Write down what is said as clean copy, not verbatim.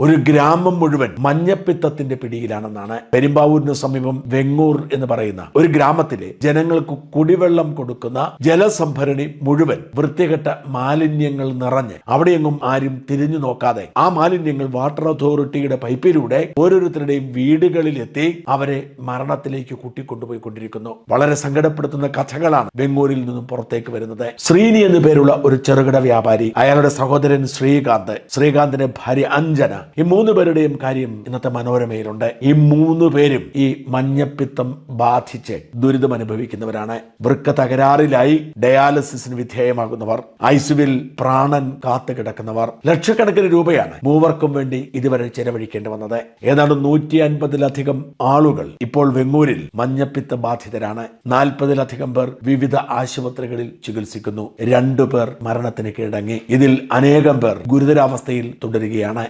ഒരു ഗ്രാമം മുഴുവൻ മഞ്ഞപ്പിത്തത്തിന്റെ പിടിയിലാണെന്നാണ്. പെരുമ്പാവൂരിന് സമീപം വെങ്ങൂർ എന്ന് പറയുന്ന ഒരു ഗ്രാമത്തിലെ ജനങ്ങൾക്ക് കുടിവെള്ളം കൊടുക്കുന്ന ജലസംഭരണി മുഴുവൻ വൃത്തികെട്ട മാലിന്യങ്ങൾ നിറഞ്ഞ് അവിടെയെങ്ങും ആരും തിരിഞ്ഞു നോക്കാതെ ആ മാലിന്യങ്ങൾ വാട്ടർ അതോറിറ്റിയുടെ പൈപ്പിലൂടെ ഓരോരുത്തരുടെയും വീടുകളിൽ എത്തി അവരെ മരണത്തിലേക്ക് കൂട്ടിക്കൊണ്ടുപോയിക്കൊണ്ടിരിക്കുന്നു. വളരെ സങ്കടപ്പെടുത്തുന്ന കഥകളാണ് വെങ്ങൂരിൽ നിന്നും പുറത്തേക്ക് വരുന്നത്. ശ്രീനി എന്നു പേരുള്ള ഒരു ചെറുകിട വ്യാപാരി, അയാളുടെ സഹോദരൻ ശ്രീകാന്തിന്റെ ഭാര്യ അഞ്ജന, ഈ 3 പേരുടെയും കാര്യം ഇന്നത്തെ മനോരമയിലുണ്ട്. ഈ 3 പേരും ഈ മഞ്ഞപ്പിത്തം ബാധിച്ച് ദുരിതം അനുഭവിക്കുന്നവരാണ്. വൃക്ക തകരാറിലായി ഡയാലിസിസിന് വിധേയമാകുന്നവർ, ഐസിയുവിൽ പ്രാണൻ കാത്തു കിടക്കുന്നവർ. ലക്ഷക്കണക്കിന് രൂപയാണ് മൂവർക്കും വേണ്ടി ഇതുവരെ ചെലവഴിക്കേണ്ടി വന്നത്. ഏതാണ്ട് 150-ലധികം ആളുകൾ ഇപ്പോൾ വെങ്ങൂരിൽ മഞ്ഞപ്പിത്ത ബാധിതരാണ്. 40-ലധികം പേർ വിവിധ ആശുപത്രികളിൽ ചികിത്സിക്കുന്നു. 2 പേർ മരണത്തിന് കീഴടങ്ങി. ഇതിൽ അനേകം പേർ ഗുരുതരാവസ്ഥയിൽ തുടരുകയാണ്.